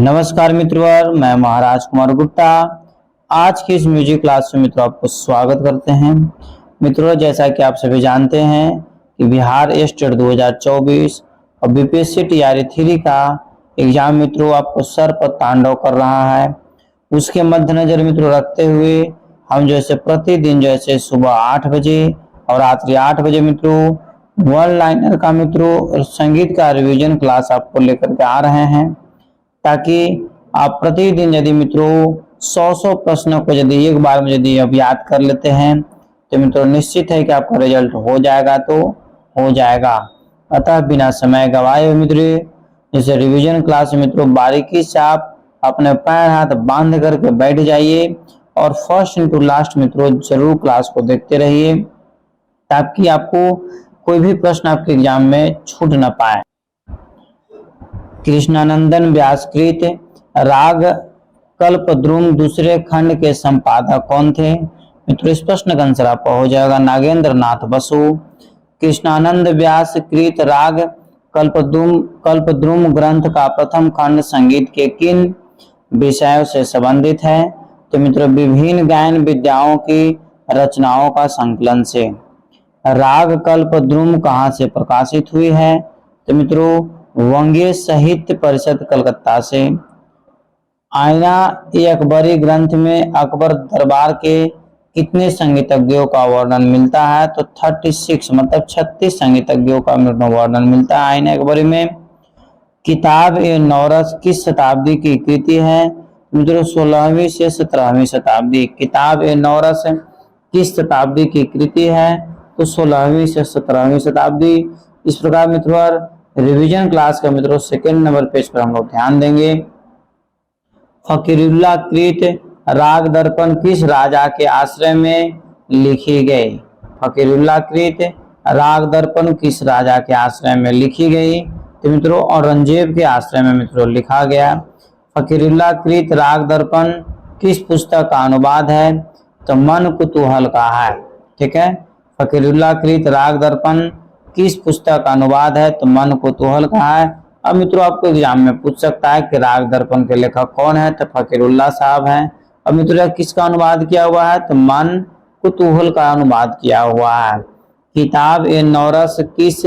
नमस्कार मित्रों, मैं महाराज कुमार गुप्ता आज की इस म्यूजिक क्लास में मित्रों आपको स्वागत करते हैं। मित्रों, जैसा कि आप सभी जानते हैं कि बिहार स्टेट 2024 और बीपीएससी टीआरई 3 का एग्जाम मित्रों आपको सर पर तांडव कर रहा है। उसके मद्देनजर मित्रों रखते हुए हम जैसे प्रतिदिन जैसे सुबह 8 बजे और रात्रि 8 बजे मित्रों वन लाइनर का मित्रों संगीत का रिवीजन क्लास आपको लेकर के आ रहे हैं, ताकि आप प्रतिदिन यदि मित्रों 100 प्रश्नों को यदि एक बार में यदि आप याद कर लेते हैं तो मित्रों निश्चित है कि आपका रिजल्ट हो जाएगा तो हो जाएगा। अतः बिना समय गवाए मित्रों जैसे रिवीजन क्लास मित्रों बारीकी से आप अपने पैर हाथ बांध करके बैठ जाइए और फर्स्ट इंटू लास्ट मित्रों जरूर क्लास को देखते रहिए, ताकि आपको कोई भी प्रश्न आपके एग्जाम में छूट न पाए। कृष्णानंदन व्यासकृत राग कल्पद्रुम दूसरे खंड के संपादक कौन थे? मित्रों इस प्रश्न का आंसर आपका हो जाएगा नागेंद्र नाथ बसु। कृष्णानंद व्यासकृत राग कल्पद्रुम ग्रंथ का प्रथम खंड संगीत के किन विषयों से संबंधित है? तो मित्रों विभिन्न गायन विद्याओं की रचनाओं का संकलन से। राग कल्पद्रुम कहाँ से प्रकाशित हुई है? तो मित्रों वंगीय साहित्य परिषद कलकत्ता से। आईना ए अकबरी ग्रंथ में अकबर दरबार के कितने संगीतज्ञों का वर्णन मिलता है? तो 36 मतलब 36 संगीतज्ञों का वर्णन मिलता है आईना अकबरी में। किताब ए नौरस किस शताब्दी की कृति है? मित्रों 16वीं से 17वीं शताब्दी। किताब ए नौरस किस शताब्दी की कृति है? तो 16वीं से 17वीं शताब्दी। इस प्रकार मित्रों रिवीजन क्लास का मित्रों सेकंड नंबर पेज पर हम लोग ध्यान देंगे। फकीरुल्लाह कृत राग दर्पण किस राजा के आश्रय में लिखी गई? फकीरुल्लाह कृत राग दर्पण किस राजा के आश्रय में लिखी गई? तो मित्रों औरंगजेब के आश्रय में मित्रों लिखा गया। फकीरुल्लाह कृत राग दर्पण किस पुस्तक का अनुवाद है? तो मन कुतूहल का है। ठीक है, फकीरुल्लाह कृत राग दर्पण किस पुस्तक का अनुवाद है? तो मन कुतूहल का है। अब मित्रों आपको एग्जाम में पूछ सकता है कि राग दर्पण के लेखक कौन है? तो फकीरुल्लाह साहब हैं। अब मित्रों किसका अनुवाद किया हुआ है? तो मन कुतूहल का अनुवाद किया हुआ है। किताब ए नौरस किस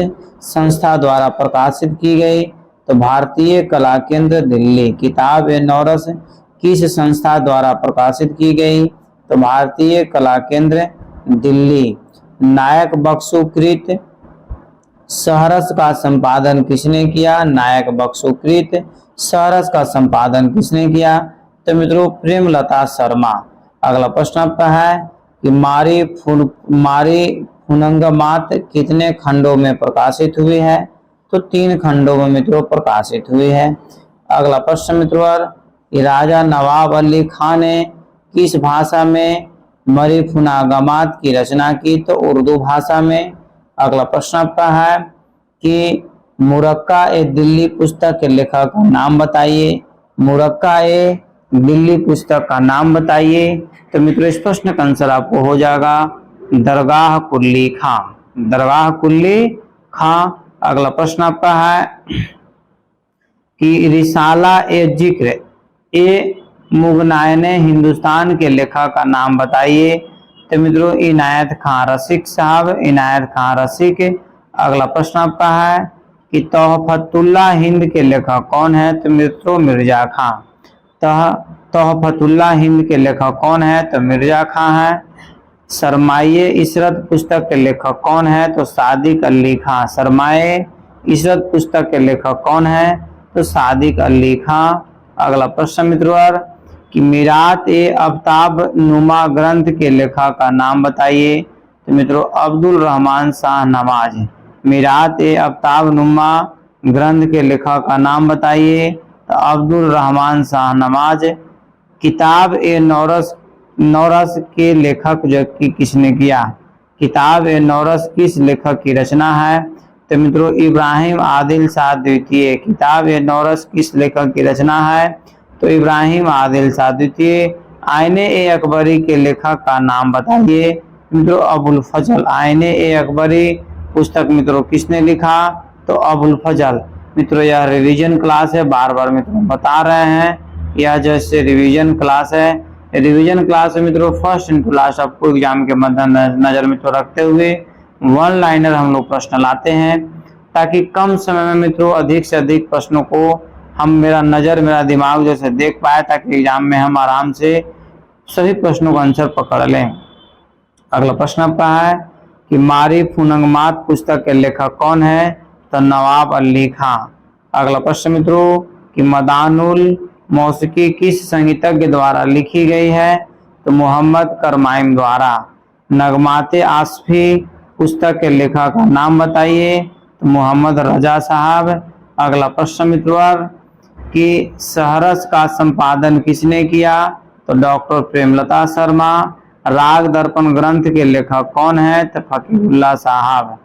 संस्था द्वारा प्रकाशित की गई? तो भारतीय कला केंद्र दिल्ली। किताब ए नौरस किस संस्था द्वारा प्रकाशित की गई? तो भारतीय कला केंद्र दिल्ली। नायक बख्शोकृत सहरस का संपादन किसने किया? नायक बख्शोकृत सहरस का संपादन किसने किया? तो मित्रों प्रेमलता शर्मा। अगला प्रश्न आपका है कि मारी फुनंगमात कितने खंडों में प्रकाशित हुई है? तो 3 खंडों में मित्रों प्रकाशित हुई है। अगला प्रश्न मित्रों राजा नवाब अली खान ने किस भाषा में मरी फुनंगमात की रचना की? तो उर्दू भाषा में। अगला प्रश्न आपका है कि मुरक्का ए दिल्ली पुस्तक के लेखक का नाम बताइए। मुरक्का ए दिल्ली पुस्तक का नाम बताइए। तो मित्रों इस प्रश्न का आंसर आपको हो जाएगा दरगाह कुली खां। दरगाह कुली खां। अगला प्रश्न आपका है कि रिसाला ए जिक्र ए मुगनायने हिंदुस्तान के लेखक का नाम बताइए। तो मित्रों इनायत खां रसिक साहब। इनायत खां रसिक। अगला प्रश्न आपका है कि तोहफतुल्लाह हिंद के लेखक कौन है? तो मित्रों मिर्जा खां। तोहफतुल्लाह हिंद के लेखक कौन है? तो मिर्जा खां है। सरमाए इशरत पुस्तक के लेखक कौन है? तो सादिक अली खां। सरमाए इशरत पुस्तक के लेखक कौन है? तो सादिक अली खां। अगला प्रश्न मित्रों कि मीरात ए आफ्ताब नुमा ग्रंथ के लेखक का नाम बताइए। तो मित्रों अब्दुल रहमान शाह नवाज। मीरात ए आफ्ताब नुमा ग्रंथ के लेखक का नाम बताइए। तो अब्दुल रहमान शाह नवाज। किताब ए नौरस के लेखक जो कि किसने किया? किताब ए नौरस किस लेखक की रचना है? तो मित्रों इब्राहिम आदिल शाह द्वितीय। किताब ए नौरस किस लेखक की रचना है? तो इब्राहिम आदिल शाह द्वितीय। आईने ए अकबरी के लेखक का नाम बताइए। मित्रों अबुल फजल। आईने ए अकबरी पुस्तक मित्रों किसने लिखा? तो अबुल फजल। मित्रों यह रिवीजन क्लास है, बार बार मित्रों बता रहे हैं, यह जैसे रिवीजन क्लास है। रिवीजन क्लास में मित्रों फर्स्ट इनटू लास्ट आपको एग्जाम के मद्देनजर मित्रों रखते हुए वन लाइनर हम लोग प्रश्न लाते हैं, ताकि कम समय में मित्रों अधिक से अधिक प्रश्नों को हम मेरा दिमाग जैसे देख पाए, ताकि एग्जाम में हम आराम से सभी प्रश्नों का आंसर पकड़ लें। अगला प्रश्न आपका है कि मारिफ हुनंगमात पुस्तक के लेखक कौन है? तो नवाब अली खां। अगला प्रश्न मित्रों कि मदानुल मौसीकी किस संगीतज्ञ द्वारा लिखी गई है? तो मोहम्मद करमाइम द्वारा। नगमाते आसफी पुस्तक के लेखक का नाम बताइए? तो मोहम्मद रजा साहब। अगला प्रश्न मित्रों कि सहरस का संपादन किसने किया? तो डॉक्टर प्रेमलता शर्मा। राग दर्पण ग्रंथ के लेखक कौन है? तो फकीरुल्लाह साहब।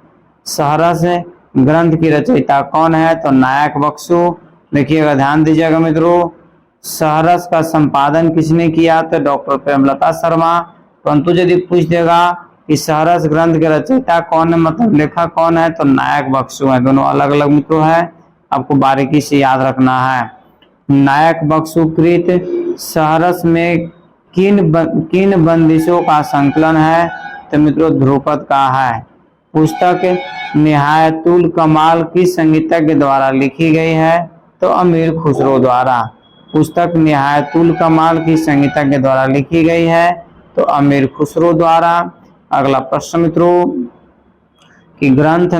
सहरस ग्रंथ की रचयिता कौन है? तो नायक बख्शू। देखिएगा, ध्यान दीजिएगा मित्रों, सहरस का संपादन किसने किया? तो डॉक्टर प्रेमलता शर्मा। परंतु यदि पूछ देगा कि सहरस ग्रंथ के रचयिता कौन है, मतलब लेखक कौन है, तो नायक बख्शू है। दोनों अलग अलग मित्रों है, आपको बारीकी से याद रखना है। नायक बख्शू कृत सहरस में किन बंदिशों का संकलन है? तो मित्रों ध्रुपद का है। पुस्तक निहायतुल कमाल किस संगीतज्ञ द्वारा लिखी गई है? तो अमीर खुसरो द्वारा। पुस्तक निहायतुल कमाल किस संगीतज्ञ द्वारा लिखी गई है? तो अमीर खुसरो द्वारा। अगला प्रश्न मित्रों कि ग्रंथ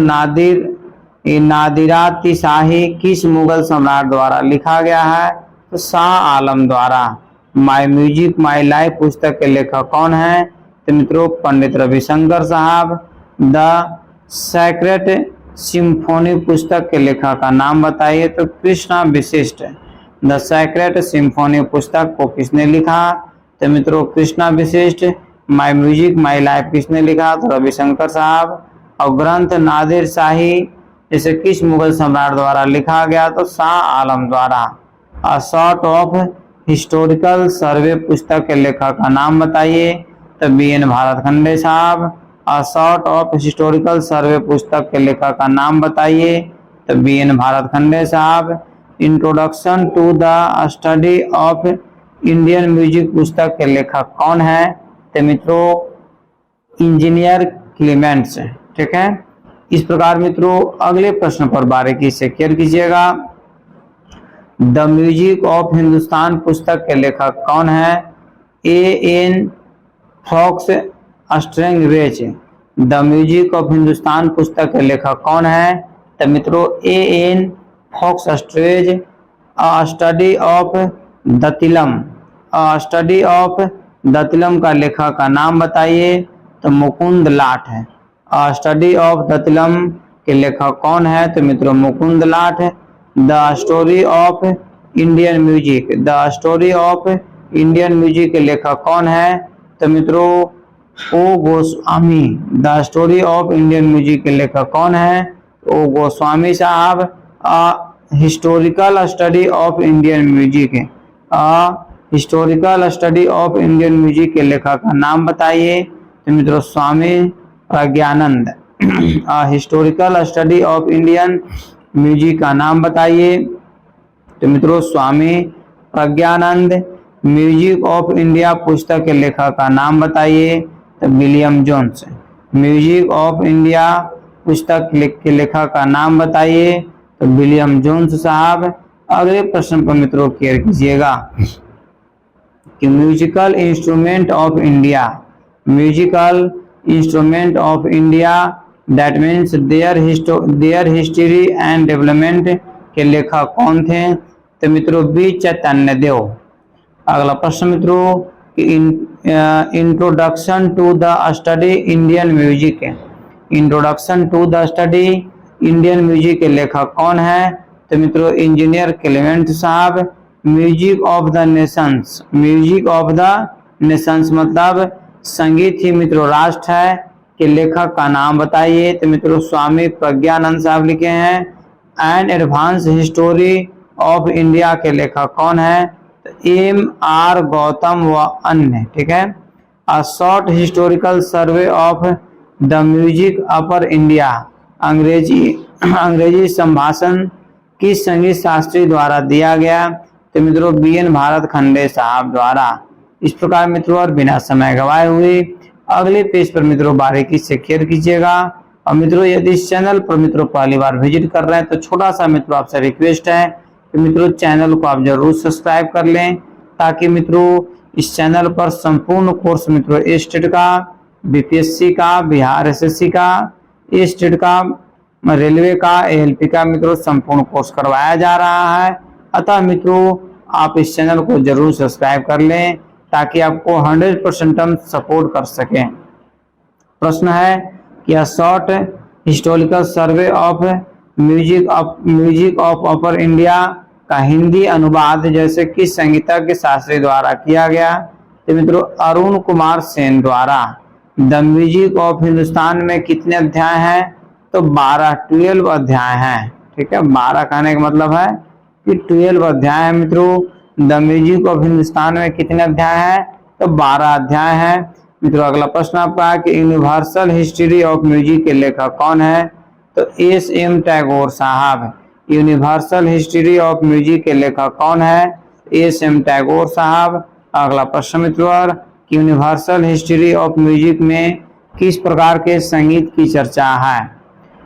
नादिराती शाही किस मुगल सम्राट द्वारा लिखा गया है? तो शाह आलम द्वारा। माई म्यूजिक माई लाइफ पुस्तक के लेखक कौन है? तो मित्रों पंडित रविशंकर साहब। द सेक्रेट सिम्फोनी पुस्तक के लेखक का नाम बताइए? तो कृष्णा विशिष्ट। द सेक्रेट सिम्फोनी पुस्तक को किसने लिखा? तो मित्रों कृष्णा विशिष्ट। माई म्यूजिक माई लाइफ किसने लिखा? तो रविशंकर साहब। और ग्रंथ नादिर शाही जैसे किस मुगल सम्राट द्वारा लिखा गया? तो शाह आलम द्वारा। अ सॉर्ट ऑफ हिस्टोरिकल सर्वे पुस्तक के लेखक का नाम बताइए? तो BN भारतखंडे साहब। अ सॉर्ट ऑफ हिस्टोरिकल सर्वे पुस्तक के लेखक का नाम बताइए? तो BN भारतखंडे साहब। Introduction to the study of Indian music पुस्तक के लेखक कौन है? तो मित्रों इंजीनियर क्लीमेंट्स। ठीक है, इस प्रकार मित्रों अगले प्रश्न पर बारीकी से केयर कीजिएगा। द म्यूजिक ऑफ हिंदुस्तान पुस्तक के लेखक कौन है? AN Fox Strangways. The music of Hindustan पुस्तक के लेखक कौन है? तो मित्रों AN Fox Strange. Study of Dattilam. Study of Dattilam का लेखक का नाम बताइए? तो मुकुंद लाठ है। स्टडी ऑफ दतिलम के लेखक कौन है? तो मित्रों Mukund Lath. The story of Indian music. The story of Indian music के लेखक कौन है? तो मित्रों O Goswami. The story of Indian music के लेखक कौन है? ओ गोस्वामी साहब। Historical study of Indian music. Historical study of Indian music के लेखक का नाम बताइए? तो मित्रों Swami Prajnanand. Historical study of Indian music का नाम बताइए? तो मित्रों Swami Prajnanand. Music of India पुस्तक के लेखक का नाम बताइए? तो William Jones. Music of India पुस्तक के लेखक का नाम बताइए? तो विलियम जोन्स साहब। अगले प्रश्न पर मित्रों केयर कीजिएगा कि musical instrument of India. Musical instrument of India that means there history and development के लेखक कौन थे? तो मित्रों बी चैतन्य देव। अगला प्रश्न मित्रों introduction to the study Indian music. Introduction to the study Indian music के लेखक कौन है? तो मित्रों इंजीनियर क्लेमेंट साहब। Music of the nations. Music of the nations मतलब संगीत ही मित्रों राष्ट्र है के लेखक का नाम बताइए? तो मित्रों स्वामी प्रज्ञानंद साहब लिखे हैं। And advance history of India के लेखक कौन है? तो MR गौतम व अन्य। ठीक है। A short historical survey of the music upper India अंग्रेजी संभाषण किस संगीत शास्त्री द्वारा दिया गया? तो मित्रों BN भारत खंडे साहब द्वारा। इस प्रकार मित्रों और बिना समय गवाए हुए अगले पेज पर मित्रों बारीकी से केयर कीजिएगा। और मित्रों यदि इस चैनल पर मित्रों पहली बार विजिट कर रहे हैं तो छोटा सा मित्रों आपसे रिक्वेस्ट है कि मित्रों चैनल को आप जरूर सब्सक्राइब कर लें, ताकि मित्रों इस चैनल पर संपूर्ण कोर्स मित्रों स्टेट का, BPSC का, बिहार SSC का, स्टेट का, रेलवे का, ALP का मित्रों संपूर्ण कोर्स करवाया जा रहा है। अतः मित्रों आप इस चैनल को जरूर सब्सक्राइब कर लें, ताकि आपको 100% हम सपोर्ट कर सकें। प्रश्न है कि a short historical survey of music of upper India का हिंदी अनुवाद जैसे किस संगीतज्ञ शास्त्री द्वारा किया गया? तो मित्रों अरुण कुमार सेन द्वारा। द म्यूजिक ऑफ हिंदुस्तान में कितने अध्याय हैं? तो 12 अध्याय हैं। ठीक है, 12 कहने का मतलब है कि 12 अध्याय है मित्रों। द म्यूजिक ऑफ हिंदुस्तान में कितने अध्याय हैं? तो 12 अध्याय हैं मित्रों। अगला प्रश्न आपका है कि यूनिवर्सल हिस्ट्री ऑफ म्यूजिक के लेखक कौन है? तो SM टैगोर साहब। यूनिवर्सल हिस्ट्री ऑफ म्यूजिक के लेखक कौन है? SM टैगोर साहब। अगला प्रश्न मित्रों कि यूनिवर्सल हिस्ट्री ऑफ म्यूजिक में किस प्रकार के संगीत की चर्चा है?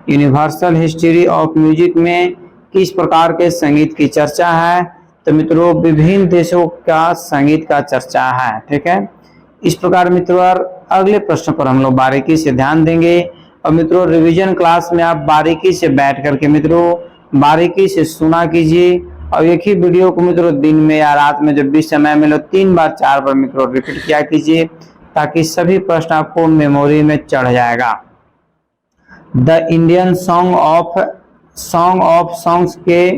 यूनिवर्सल हिस्ट्री ऑफ म्यूजिक में किस प्रकार के संगीत की चर्चा है? तो मित्रों विभिन्न देशों का संगीत का चर्चा है। ठीक है, इस प्रकार मित्रों अगले प्रश्न पर हम लोग बारीकी से ध्यान देंगे। और मित्रों रिवीजन क्लास में आप बारीकी से बैठ करके मित्रों बारीकी से सुना कीजिए, और एक ही वीडियो को मित्रों दिन में या रात में जब भी समय मिले 3 बार 4 बार मित्रों रिपीट किया कीजिए, ताकि सभी प्रश्न आपको मेमोरी में चढ़ जाएगा। The Indian song of songs के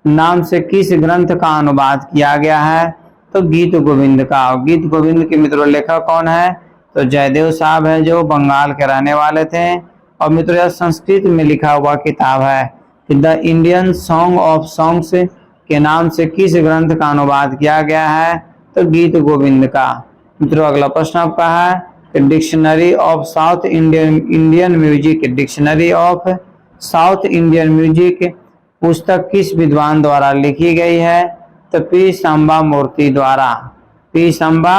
नाम से किस ग्रंथ का अनुवाद किया गया है? तो गीत गोविंद का। गीत गोविंद के मित्रों लेखक कौन है? तो जयदेव साहब है, जो बंगाल के रहने वाले थे। और मित्रों यह संस्कृत में लिखा हुआ किताब है। The Indian song of songs के नाम से किस ग्रंथ का अनुवाद किया गया है? तो गीत गोविंद का। मित्रों अगला प्रश्न आपका है dictionary of south Indian music. Dictionary of south Indian music पुस्तक किस विद्वान द्वारा लिखी गई है? तो P. सांबा मूर्ति द्वारा। P. सांबा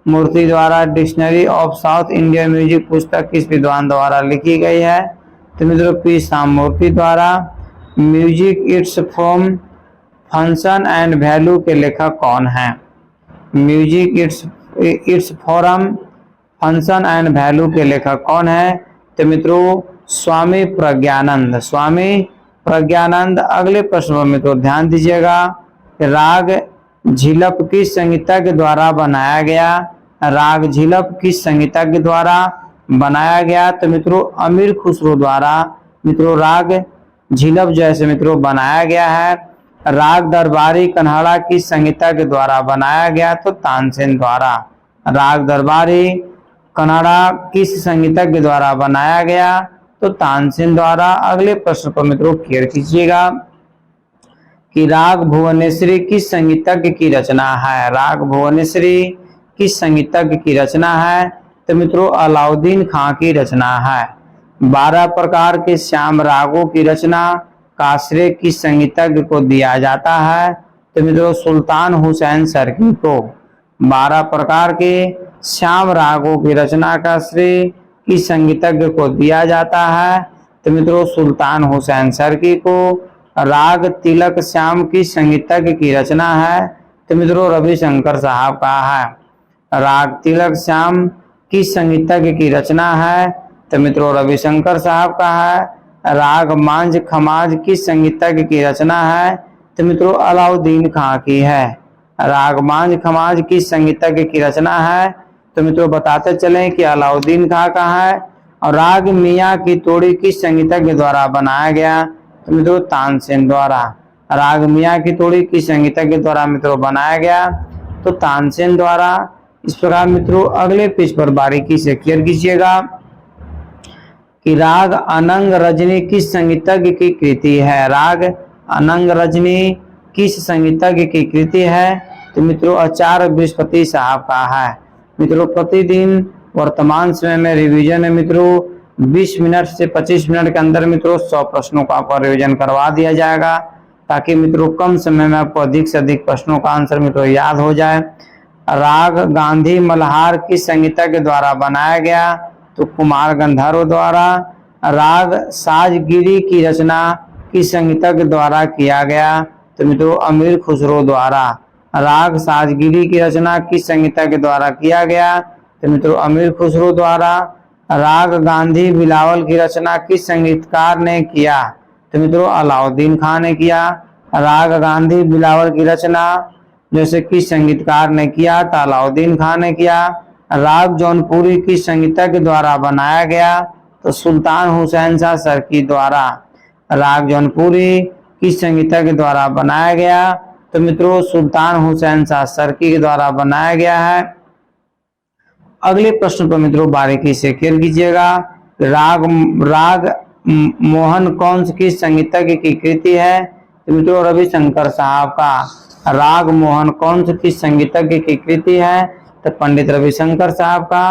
मूर्ति द्वारा dictionary of south Indian music पुस्तक किस विद्वान द्वारा लिखी गई है? तो मित्रों P. सांबा मूर्ति द्वारा। Music it's form function and value के लेखक कौन है? Music it's form function and value के लेखक कौन है? तो मित्रों स्वामी प्रज्ञानंद। स्वामी प्रज्ञानंद। अगले प्रश्न पर मित्रों ध्यान दीजिएगा। राग झिलप किस संगीतज्ञ द्वारा बनाया गया? राग झिलप किस संगीतज्ञ द्वारा बनाया गया? तो मित्रों अमीर खुसरो द्वारा मित्रों राग झिलप जैसे मित्रों बनाया गया है। राग दरबारी कन्हाड़ा किस संगीतज्ञ द्वारा बनाया गया? तो तानसेन द्वारा। राग दरबारी कन्हाड़ा किस संगीतज्ञ द्वारा बनाया गया? तो तानसेन द्वारा। अगले प्रश्न पर मित्रों केयर कीजिएगा कि राग भुवनेश्वरी किस संगीतज्ञ की रचना है? राग भुवनेश्वरी किस संगीतज्ञ की रचना है? तो मित्रों अलाउद्दीन खां की रचना है। 12 प्रकार के श्याम रागों की रचना का श्रेय किस संगीतज्ञ को दिया जाता है? तो मित्रों सुल्तान हुसैन सर्की को। 12 प्रकार के श्याम रागों की रचना का श्रेय किस संगीतज्ञ को दिया जाता है? तो मित्रों सुल्तान हुसैन सर्की को। राग तिलक श्याम किस संगीतज्ञ की रचना है? तो मित्रों रविशंकर साहब का है। राग तिलक श्याम किस संगीतज्ञ की रचना है? तो मित्रों रविशंकर साहब का है। राग मांझ खमाज किस संगीतज्ञ की रचना है? तो मित्रों अलाउद्दीन खां की है। राग मांझ खमाज किस संगीतज्ञ की रचना है? तो मित्रों बताते चलें कि अलाउद्दीन खां का है। और राग मियाँ की तोड़ी किस संगीतज्ञ द्वारा बनाया गया? तो मित्रों तानसेन द्वारा। राग मियाँ की तोड़ी किस संगीतज्ञ द्वारा मित्रों बनाया गया? तो तानसेन द्वारा। इस प्रकार मित्रों अगले पेज पर बारीकी से क्लियर कीजिएगा कि राग अनंग रजनी किस संगीतज्ञ की कृति है? राग अनंग रजनी किस संगीतज्ञ की कृति है? तो मित्रों आचार्य बृहस्पति साहब का है। मित्रों प्रतिदिन वर्तमान समय में रिवीजन में मित्रों 20 मिनट से 25 मिनट के अंदर मित्रों 100 प्रश्नों का आपको रिवीजन करवा दिया जाएगा। ताकि मित्रों कम समय में आपको अधिक से अधिक प्रश्नों का आंसर मित्रों याद हो जाए। राग गांधी मल्हार किस संगीता के द्वारा बनाया गया? तो कुमार गंधर्व द्वारा। राग साजगिरी की रचना किस संगीता के द्वारा किया गया? तो मित्रों अमीर खुसरो द्वारा। राग साजगिरी की रचना किस संगीता के द्वारा किया गया? तो मित्रों अमीर खुसरो द्वारा। राग गांधी बिलावल की रचना किस संगीतकार ने किया? तो मित्रों अलाउद्दीन खां ने किया। राग गांधी बिलावल की रचना जैसे किस संगीतकार ने किया? तो अलाउद्दीन खां ने किया। राग जौनपुरी किस संगीता के द्वारा बनाया गया? तो सुल्तान हुसैन शाह सरकी द्वारा। राग जौनपुरी किस संगीता के द्वारा बनाया गया? तो मित्रों सुल्तान हुसैन शाह सरकी के द्वारा बनाया गया है। अगले प्रश्न पर मित्रों बारीकी से क्लियर कीजिएगा। राग मोहन कौन सी किस संगीतज्ञ की कृति है? तो मित्रों रविशंकर साहब का। राग मोहन कौन सी किस संगीतज्ञ की कृति है? तो पंडित रविशंकर साहब का।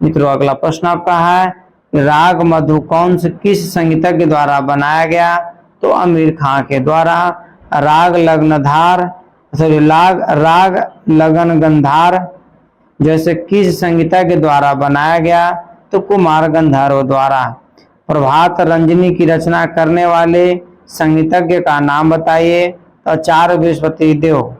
मित्रों अगला प्रश्न आपका है, राग मधु कौन से किस संगीतज्ञ द्वारा बनाया गया? तो आमिर खां के द्वारा। राग लगनधार राग लगन गंधार जैसे किस संगीतज्ञ के द्वारा बनाया गया? तो कुमार गंधर्व द्वारा। प्रभात रंजनी की रचना करने वाले संगीतज्ञ का नाम बताइए? तो आचार्य बृहस्पति देव।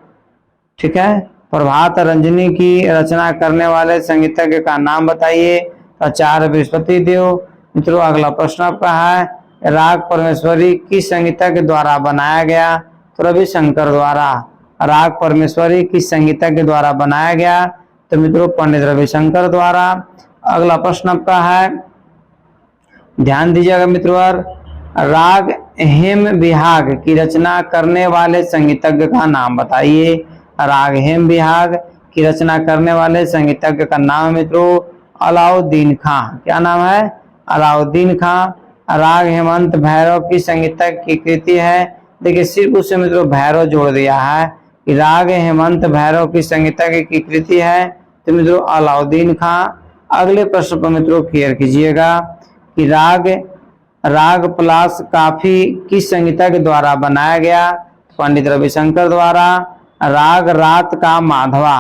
ठीक है, प्रभात रंजनी की रचना करने वाले संगीतज्ञ का नाम बताइए? तो आचार्य बृहस्पति देव। मित्रों अगला प्रश्न आपका है, राग परमेश्वरी किस संगीतज्ञ द्वारा बनाया गया? तो रविशंकर द्वारा। राग परमेश्वरी किस संगीतज्ञ द्वारा बनाया गया? तो मित्रों पंडित रविशंकर द्वारा। अगला प्रश्न आपका है, ध्यान दीजिएगा मित्रों, राग हेम विहाग की रचना करने वाले संगीतज्ञ का नाम बताइए? राग हेम विहाग की रचना करने वाले संगीतज्ञ का नाम मित्रों अलाउद्दीन खां। क्या नाम है? अलाउद्दीन खां। राग हेमंत भैरव की संगीतज्ञ की कृति है? देखिए सिर्फ उससे मित्रों भैरव जोड़ दिया है कि राग हेमंत भैरव की संगीतज्ञ की कृति है, तो मित्रों अलाउद्दीन खां। अगले प्रश्न पर मित्रों क्लियर कीजिएगा कि राग पलाश काफी किस संगीतज्ञ द्वारा बनाया गया? पंडित रविशंकर द्वारा। राग रात का माधवा।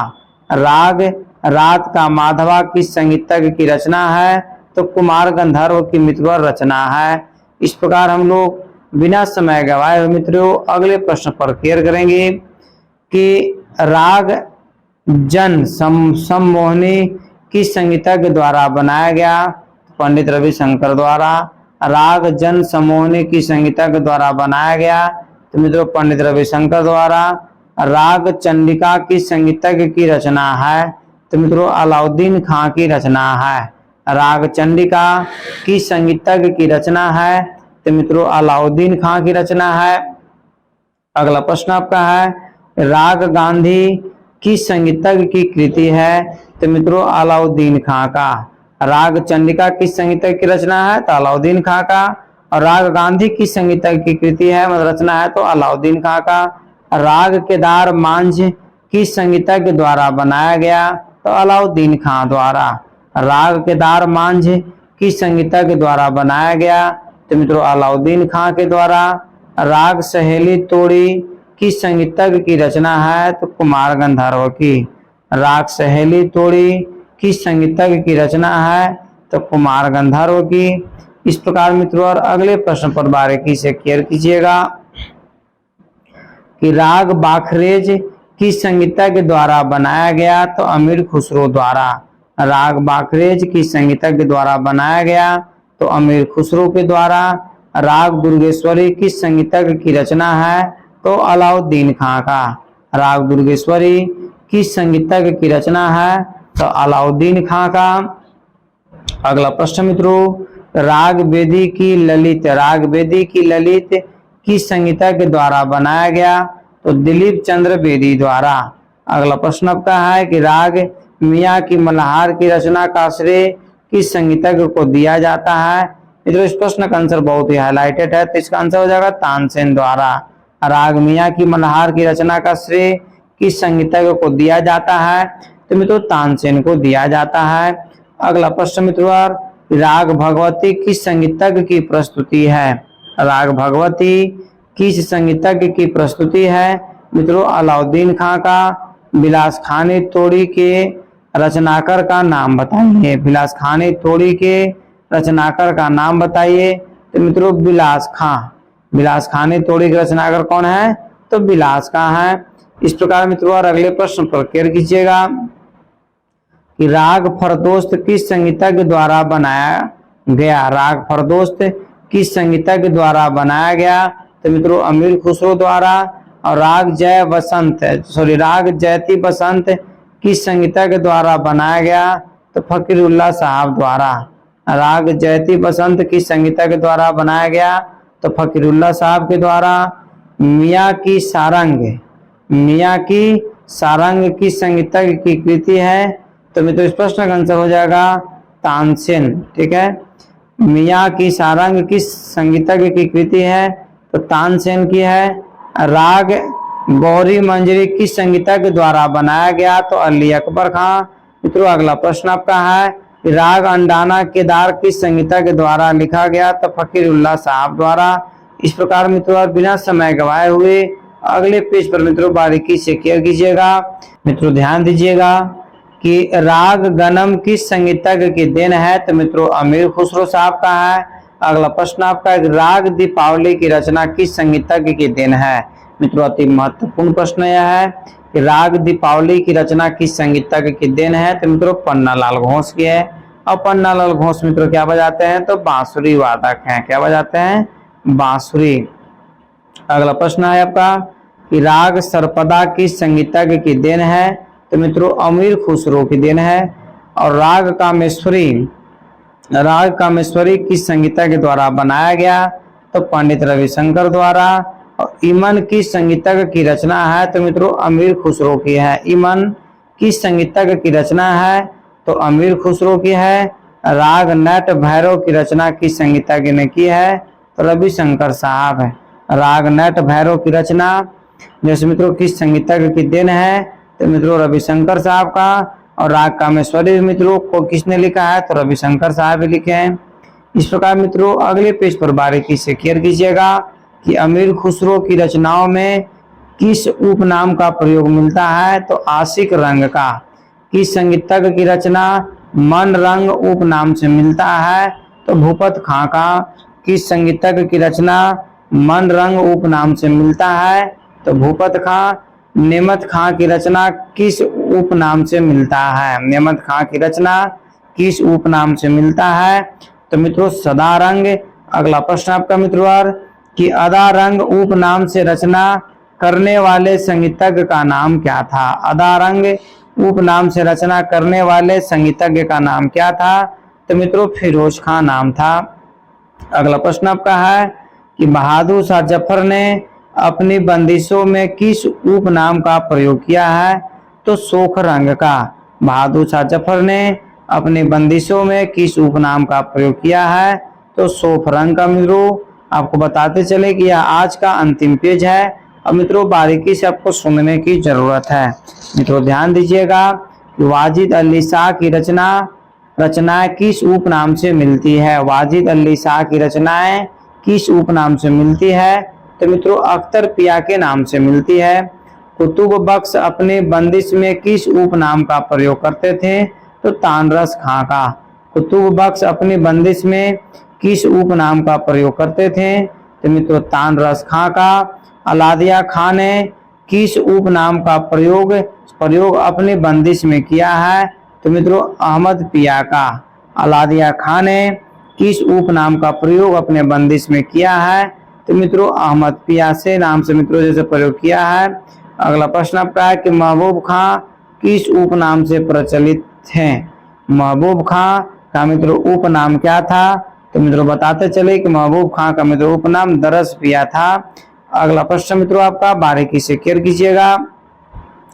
राग रात का माधवा किस संगीतज्ञ की रचना है? तो कुमार गंधर्व की मित्रों रचना है। इस प्रकार हम लोग बिना समय गवाए मित्रों अगले प्रश्न पर क्लियर करेंगे कि राग जन सम्मोहनी किस संगीतज्ञ द्वारा बनाया गया? पंडित रविशंकर द्वारा। राग जन सम्मोहनी की संगीतज्ञ द्वारा बनाया गया? तो मित्रों पंडित रविशंकर द्वारा। राग चंडिका की संगीतज्ञ की रचना है? तो मित्रों अलाउद्दीन खां की रचना है। राग चंडिका की संगीतज्ञ की रचना है? तो मित्रों अलाउद्दीन खां की रचना है। अगला प्रश्न आपका है, राग गांधी किस संगीतज्ञ की कृति है? तो मित्रों अलाउद्दीन खां का। राग चंडिका किस संगीतज्ञ की रचना है? तो अलाउद्दीन खां का। और राग गांधी किस संगीतज्ञ की कृति है मतलब रचना है? तो अलाउद्दीन खां का। राग केदार मांझ किस संगीतज्ञ द्वारा बनाया गया? तो अलाउद्दीन खां द्वारा। राग केदार मांझ किस संगीतज्ञ द्वारा बनाया गया? तो मित्रों अलाउद्दीन खां के द्वारा। राग सहेली तोड़ी किस संगीतज्ञ की रचना है? तो कुमार गंधर्व की। राग सहेली तोड़ी किस संगीतज्ञ की रचना है? तो कुमार गंधर्व की। इस प्रकार मित्रों और अगले प्रश्न पर बारीकी से क्लियर कीजिएगा कि राग बाखरेज किस संगीतज्ञ द्वारा बनाया गया? तो अमीर खुसरो द्वारा। राग बाखरेज किस संगीतज्ञ द्वारा बनाया गया? तो अमीर खुसरो के द्वारा। राग दुर्गेश्वरी किस संगीतज्ञ की रचना है? तो अलाउद्दीन खां का। राग दुर्गेश्वरी किस संगीतज्ञ की रचना है? तो अलाउद्दीन खां का। अगला प्रश्न मित्रों, राग बेदी की ललित। राग बेदी की ललित किस संगीतज्ञ द्वारा बनाया गया? तो दिलीप चंद्र बेदी द्वारा। अगला प्रश्न आपका है कि राग मियाँ की मल्हार की रचना का श्रेय किस संगीतज्ञ को दिया जाता है? मित्रों इस प्रश्न का आंसर बहुत ही हाईलाइटेड है, तो इसका आंसर हो जाएगा तानसेन द्वारा। राग मियाँ की मल्हार की रचना का श्रेय किस संगीतज्ञ को दिया जाता है? तो मित्रों तानसेन को दिया जाता है। अगला प्रश्न मित्रों, राग भगवती किस संगीतज्ञ की प्रस्तुति है? राग भगवती किस संगीतज्ञ की प्रस्तुति है? मित्रों अलाउद्दीन खां का। बिलास खानी तोड़ी के रचनाकार का नाम बताइए। बिलास खानी तोड़ी के रचनाकार का नाम बताइए। तो मित्रों बिलास खां। बिलास खानी तोड़ी के रचनाकार कौन है? तो बिलास खां है। इस प्रकार मित्रों अगले प्रश्न पर केयर कीजिएगा कि राग फरदोस्त किस संगीतज्ञ द्वारा बनाया गया? राग फरदोस्त किस संगीतज्ञ द्वारा बनाया गया? तो मित्रों अमीर खुसरो द्वारा। और राग जयती बसंत किस संगीतज्ञ द्वारा बनाया गया? तो फकीरुल्लाह साहब द्वारा। राग जयती बसंत किस संगीतज्ञ द्वारा बनाया गया? तो फकीरुल्लाह साहब के द्वारा। मियाँ की सारंग किस संगीतज्ञ की कृति है? तो मित्रों इस प्रश्न का आंसर हो जाएगा तानसेन। ठीक है, मियाँ की सारंग किस संगीतज्ञ की कृति है? तो तानसेन की है। राग गौरी मंजरी किस संगीतज्ञ द्वारा बनाया गया? तो अली अकबर खां। मित्रों अगला प्रश्न आपका है कि राग अंडाना केदार किस संगीतज्ञ द्वारा लिखा गया? तो फकीरुल्लाह साहब द्वारा। इस प्रकार मित्रों बिना समय गवाए हुए अगले पेज पर मित्रों बारीकी से केयर कीजिएगा। मित्रों ध्यान दीजिएगा कि राग गनम किस संगीतज्ञ की देन है? तो मित्रों अमीर खुसरो साहब का है। अगला प्रश्न आपका राग दीपावली की रचना किस संगीतज्ञ की देन है? मित्रों अति महत्वपूर्ण प्रश्न यह है कि राग दीपावली की रचना किस संगीतज्ञ की देन है? तो मित्रों पन्नालाल घोष की है। और पन्नालाल घोष मित्रों क्या बजाते हैं? तो बांसुरी वादक हैं। क्या बजाते हैं? बांसुरी। अगला प्रश्न है आपका कि राग सरपदा किस संगीतज्ञ की देन है? तो मित्रों अमीर खुसरो की देन है। और राग कामेश्वरी किस संगीतज्ञ द्वारा बनाया गया? तो पंडित रविशंकर द्वारा। और इमन किस संगीतज्ञ की रचना है? तो मित्रों अमीर खुसरो की है। इमन किस संगीतज्ञ की रचना है? तो अमीर खुसरो की है। राग नट भैरव की रचना किस संगीतज्ञ ने की है? तो रविशंकर साहब है। राग नट भैरव की रचना जैसे मित्रों किस संगीतज्ञ की देन है? तो मित्रों रविशंकर साहब का। और राग कामेश्वरी मित्रों को किसने लिखा है? तो रविशंकर साहब ही लिखे हैं। इस प्रकार मित्रों अगले पेज पर बारीकी से केयर कीजिएगा कि अमीर खुसरो की रचनाओं में किस उपनाम का प्रयोग मिलता है? तो आशिक रंग का। किस संगीतज्ञ की रचना मन रंग उपनाम से मिलता है? तो भूपत खां का। किस संगीतज्ञ की रचना मन रंग उपनाम से मिलता है? तो भूपत खां। नेमत खां की रचना किस उपनाम से मिलता है? नेमत खां की रचना किस उपनाम से मिलता है? तो मित्रों सदा रंग। अगला प्रश्न आपका मित्रों कि अदा रंग उपनाम से रचना करने वाले संगीतज्ञ का नाम क्या था? अदा रंग उपनाम से रचना करने वाले संगीतज्ञ का नाम क्या था? तो मित्रों फिरोज खां नाम था। अगला प्रश्न आपका है कि बहादुर शाह जफर ने अपनी बंदिशों में किस उपनाम का प्रयोग किया है? तो सोख रंग का। बहादुर शाह जफर ने अपनी बंदिशों में किस उपनाम का प्रयोग किया है? तो सोख रंग का। मित्रों आपको बताते चले कि यह आज का अंतिम पेज है और मित्रों बारीकी से आपको सुनने की जरूरत है। मित्रों ध्यान दीजिएगा कि वाजिद अली शाह की रचनाएं किस उपनाम से मिलती है? वाजिद अली शाह की रचनाएं किस उपनाम से मिलती है? तो मित्रों अख्तर पिया के नाम से मिलती है। कुतुब बख्श अपने बंदिश में किस उपनाम का प्रयोग करते थे? तो तानरस खां का। कुतुब बख्श अपनी बंदिश में किस उपनाम का प्रयोग करते थे? तो मित्रों तानरस खां का। अलादिया खां ने किस उपनाम का प्रयोग अपनी बंदिश में किया है? तो मित्रों अहमद पिया का। अलादिया खां ने किस उपनाम का प्रयोग अपने बंदिश में किया है? तो मित्रों अहमद पिया से नाम से मित्रों जैसे प्रयोग किया है। अगला प्रश्न आपका है कि महबूब खां किस उपनाम से प्रचलित हैं? महबूब खां का मित्रों उपनाम क्या था? तो मित्रों बताते चले कि महबूब खां का मित्रों उपनाम दरस पिया था। अगला प्रश्न मित्रों आपका बारीकी से केयर कीजिएगा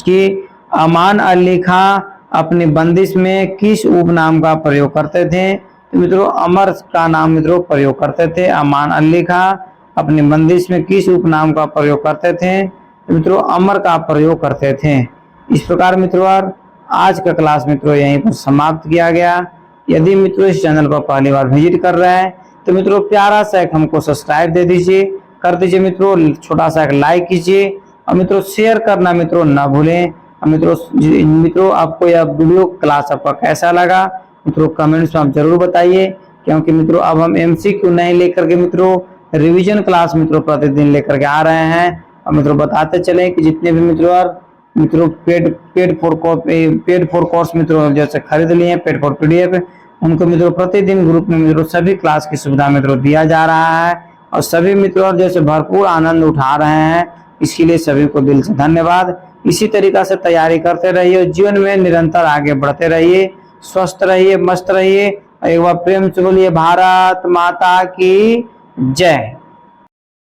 कि अमान अली खां अपनी बंदिश में किस उपनाम का प्रयोग करते थे? तो मित्रों अमर का नाम मित्रों प्रयोग करते थे। अमान अली खां अपनी बंदिश में किस उपनाम का प्रयोग करते थे? तो मित्रों अमर का प्रयोग करते थे। इस प्रकार मित्रों आज का क्लास मित्रों यहीं पर समाप्त किया गया। यदि मित्रों इस चैनल पर पहली बार विजिट कर रहे हैं तो मित्रों प्यारा सा एक हमको सब्सक्राइब दे दीजिए कर दीजिए मित्रों, छोटा सा एक लाइक कीजिए और मित्रों शेयर करना मित्रों ना भूलें। मित्रों आपको यह वीडियो क्लास आपका कैसा लगा मित्रों कमेंट्स में आप जरूर बताइए, क्योंकि मित्रों अब हम एमसीक्यू नहीं लेकर के मित्रों रिवीजन क्लास मित्रों प्रतिदिन लेकर के आ रहे हैं। और मित्रों बताते चले कि जितने भी मित्रों पेड फॉर कोर्स मित्रों जैसे खरीद लिए पेड फॉर पीडीएफ, उनको मित्रों प्रतिदिन ग्रुप में मित्रों सभी क्लास की सुविधा मित्रों दिया जा रहा है और सभी मित्रों जैसे भरपूर आनंद उठा रहे हैं। इसके लिए सभी को दिल से धन्यवाद। इसी तरीका से तैयारी करते रहिए, जीवन में निरंतर आगे बढ़ते रहिए, स्वस्थ रहिए, मस्त रहिए। एक बार प्रेम से बोलिए भारत माता की जय।